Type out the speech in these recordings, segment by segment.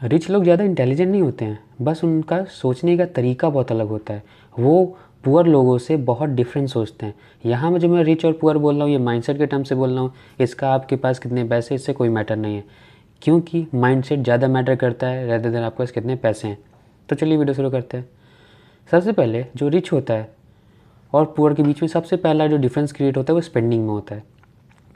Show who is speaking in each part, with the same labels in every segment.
Speaker 1: Rich लोग ज़्यादा intelligent नहीं होते हैं, बस उनका सोचने का तरीका बहुत अलग होता है। वो पुअर लोगों से बहुत डिफरेंट सोचते हैं। यहाँ में जो मैं रिच और पुअर बोल रहा हूँ, ये माइंडसेट के टर्म से बोल रहा हूँ। इसका आपके पास कितने पैसे, इससे कोई मैटर नहीं है, क्योंकि माइंडसेट ज़्यादा मैटर करता है रेदर देन आपके पास कितने पैसे हैं। तो चलिए वीडियो शुरू करते हैं। सबसे पहले जो रिच होता है और पुअर के बीच में सबसे पहला जो डिफरेंस क्रिएट होता है वो स्पेंडिंग में होता है।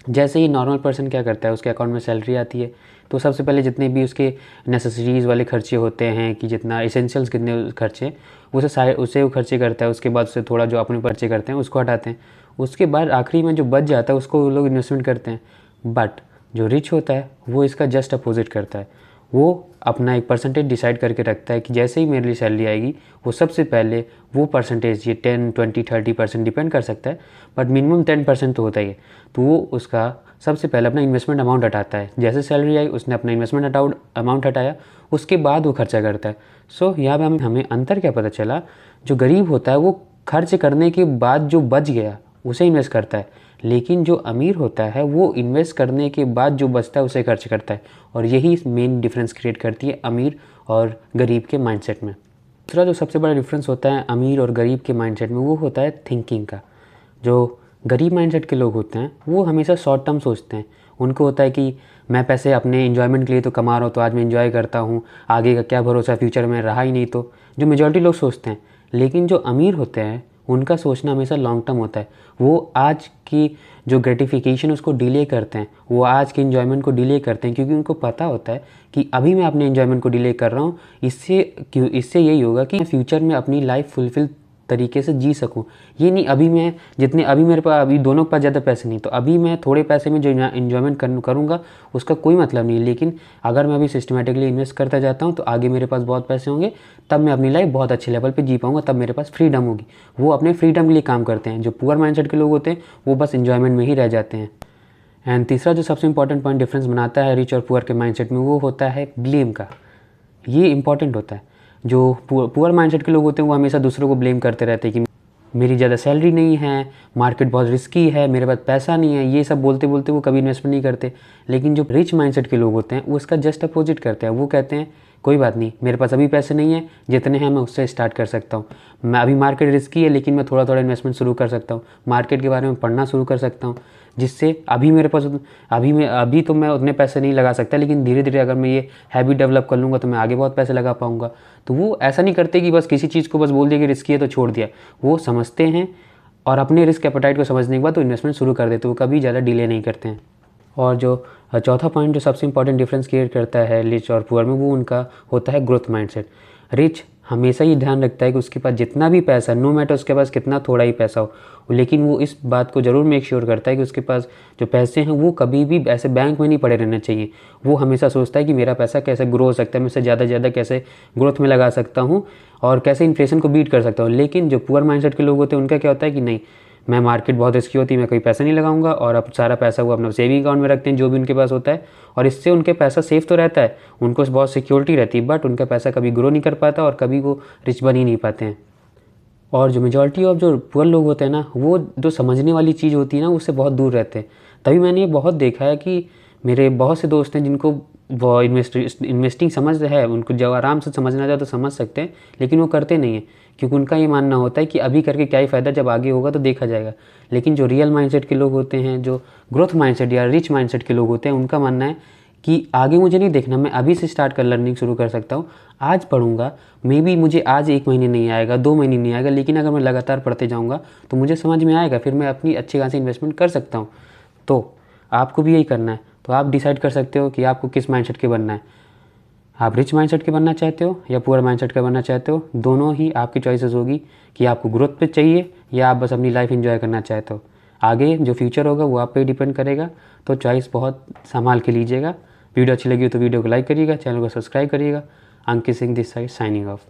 Speaker 1: जैसे ही नॉर्मल पर्सन क्या करता है, उसके अकाउंट में सैलरी आती है तो सबसे पहले जितने भी उसके नेसेसरीज़ वाले खर्चे होते हैं, कि जितना इसेंशियल्स कितने खर्चे, उसे वो खर्चे करता है। उसके बाद उसे थोड़ा जो अपने खर्चे करते हैं उसको हटाते हैं। उसके बाद आखिरी में जो बच जाता है उसको वो लोग इन्वेस्टमेंट करते हैं। बट जो रिच होता है वो इसका जस्ट अपोजिट करता है। वो अपना एक परसेंटेज डिसाइड करके रखता है कि जैसे ही मेरे लिए सैलरी आएगी वो सबसे पहले वो परसेंटेज, ये 10, 20, 30% डिपेंड कर सकता है, बट मिनिमम 10% तो होता ही है। तो वो उसका सबसे पहले अपना इन्वेस्टमेंट अमाउंट हटाता है। जैसे सैलरी आई उसने अपना इन्वेस्टमेंट अमाउंट हटाया, उसके बाद वो खर्चा करता है। सो यहाँ पे हमें अंतर क्या पता चला, जो गरीब होता है वो खर्च करने के बाद जो बच गया उसे इन्वेस्ट करता है, लेकिन जो अमीर होता है वो इन्वेस्ट करने के बाद जो बचता है उसे खर्च करता है। और यही मेन डिफरेंस क्रिएट करती है अमीर और गरीब के माइंडसेट में। दूसरा जो सबसे बड़ा डिफरेंस होता है अमीर और गरीब के माइंडसेट में वो होता है थिंकिंग का। जो गरीब माइंडसेट के लोग होते हैं वो हमेशा शॉर्ट टर्म सोचते हैं। उनको होता है कि मैं पैसे अपने एंजॉयमेंट के लिए तो कमा रहा हूँ, तो आज मैं एंजॉय करता हूँ, आगे का क्या भरोसा, फ्यूचर में रहा ही नहीं तो, जो मेजॉरिटी लोग सोचते हैं। लेकिन जो अमीर होते हैं उनका सोचना हमेशा लॉन्ग टर्म होता है। वो आज की जो ग्रेटिफिकेशन उसको डिले करते हैं, वो आज के एंजॉयमेंट को डिले करते हैं, क्योंकि उनको पता होता है कि अभी मैं अपने एंजॉयमेंट को डिले कर रहा हूँ, इससे यही होगा कि फ्यूचर में अपनी लाइफ फुलफिल तरीके से जी सकूं। ये नहीं अभी मैं जितने अभी मेरे पास अभी दोनों के पास ज़्यादा पैसे नहीं, तो अभी मैं थोड़े पैसे में जो इन्जॉयमेंट करूँगा उसका कोई मतलब नहीं है। लेकिन अगर मैं अभी सिस्टमेटिकली इन्वेस्ट करता जाता हूँ तो आगे मेरे पास बहुत पैसे होंगे, तब मैं अपनी लाइफ बहुत अच्छे लेवल पे जी पाऊँगा, तब मेरे पास फ्रीडम होगी। वो अपने फ्रीडम के लिए काम करते हैं। जो पुअर माइंडसेट के लोग होते हैं वो बस इन्जॉयमेंट में ही रह जाते हैं। एंड तीसरा जो सबसे इंपॉर्टेंट पॉइंट डिफरेंस बनाता है रिच और पुअर के माइंडसेट में वो होता है ब्लेम का। ये इंपॉर्टेंट होता है। जो पुअर माइंडसेट के लोग होते हैं वो हमेशा दूसरों को ब्लेम करते रहते हैं कि मेरी ज़्यादा सैलरी नहीं है, मार्केट बहुत रिस्की है, मेरे पास पैसा नहीं है, ये सब बोलते बोलते वो कभी इन्वेस्टमेंट नहीं करते। लेकिन जो रिच माइंडसेट के लोग होते हैं वो इसका जस्ट अपोजिट करते हैं। वो कहते हैं कोई बात नहीं, मेरे पास अभी पैसे नहीं है, जितने हैं मैं उससे स्टार्ट कर सकता हूँ। मैं अभी मार्केट रिस्की है लेकिन मैं थोड़ा थोड़ा इन्वेस्टमेंट शुरू कर सकता हूँ, मार्केट के बारे में पढ़ना शुरू कर सकता हूँ, जिससे अभी मेरे पास अभी तो मैं उतने पैसे नहीं लगा सकता, लेकिन धीरे धीरे अगर मैं ये हैबिट डेवलप कर लूँगा तो मैं आगे बहुत पैसे लगा पाऊँगा। तो वो ऐसा नहीं करते कि बस किसी चीज़ को बस बोल दिया कि रिस्की है तो छोड़ दिया। वो समझते हैं और अपने रिस्क एपेटाइट को समझने के बाद तो इन्वेस्टमेंट शुरू कर देते, वो कभी ज़्यादा डिले नहीं करते हैं। और जो चौथा पॉइंट जो सबसे इंपॉर्टेंट डिफरेंस क्रिएट करता है रिच और पुअर में वो उनका होता है ग्रोथ माइंडसेट। रिच हमेशा ये ध्यान रखता है कि उसके पास जितना भी पैसा, नो मैटर उसके पास कितना थोड़ा ही पैसा हो, लेकिन वो इस बात को ज़रूर मेक श्योर करता है कि उसके पास जो पैसे हैं वो कभी भी ऐसे बैंक में नहीं पड़े रहने चाहिए। वो हमेशा सोचता है कि मेरा पैसा कैसे ग्रो हो सकता है, मैं इसे ज़्यादा से ज़्यादा कैसे ग्रोथ में लगा सकता हूँ और कैसे इन्फ्लेशन को बीट कर सकता हूँ। लेकिन जो पुअर माइंडसेट के लोग होते हैं उनका क्या होता है कि नहीं, मैं मार्केट बहुत रिस्की होती है, मैं कोई पैसा नहीं लगाऊंगा, और अब सारा पैसा वो अपना सेविंग अकाउंट में रखते हैं जो भी उनके पास होता है। और इससे उनके पैसा सेफ तो रहता है, उनको बहुत सिक्योरिटी रहती है, बट उनका पैसा कभी ग्रो नहीं कर पाता और कभी वो रिच बन ही नहीं पाते हैं। और जो मेजॉरिटी ऑफ जो पुअर लोग होते हैं ना, वो जो समझने वाली चीज़ होती है ना उससे बहुत दूर रहते हैं। तभी मैंने ये बहुत देखा है कि मेरे बहुत से दोस्त हैं जिनको वो इन्वेस्टिंग समझ है, उनको जब आराम से समझना चाहे तो समझ सकते हैं, लेकिन वो करते नहीं हैं, क्योंकि उनका ये मानना होता है कि अभी करके क्या ही फ़ायदा, जब आगे होगा तो देखा जाएगा। लेकिन जो रियल माइंडसेट के लोग होते हैं, जो ग्रोथ माइंडसेट या रिच माइंडसेट के लोग होते हैं, उनका मानना है कि आगे मुझे नहीं देखना, मैं अभी से स्टार्ट कर लर्निंग शुरू कर सकता हूँ। आज पढ़ूंगा, मे बी मुझे आज 1 महीने नहीं आएगा, 2 महीने नहीं आएगा, लेकिन अगर मैं लगातार पढ़ते जाऊँगा तो मुझे समझ में आएगा, फिर मैं अपनी अच्छी खासी इन्वेस्टमेंट कर सकता हूँ। तो आपको भी यही करना है। तो आप डिसाइड कर सकते हो कि आपको किस माइंडसेट के बनना है। आप रिच माइंडसेट के बनना चाहते हो या पुअर माइंडसेट का बनना चाहते हो, दोनों ही आपकी चॉइसेस होगी कि आपको ग्रोथ पे चाहिए या आप बस अपनी लाइफ एंजॉय करना चाहते हो। आगे जो फ्यूचर होगा वो आप पे डिपेंड करेगा, तो चॉइस बहुत संभाल के लीजिएगा। वीडियो अच्छी लगी हो तो वीडियो को लाइक करिएगा, चैनल को सब्सक्राइब करिएगा। Ankit Singh this side signing of.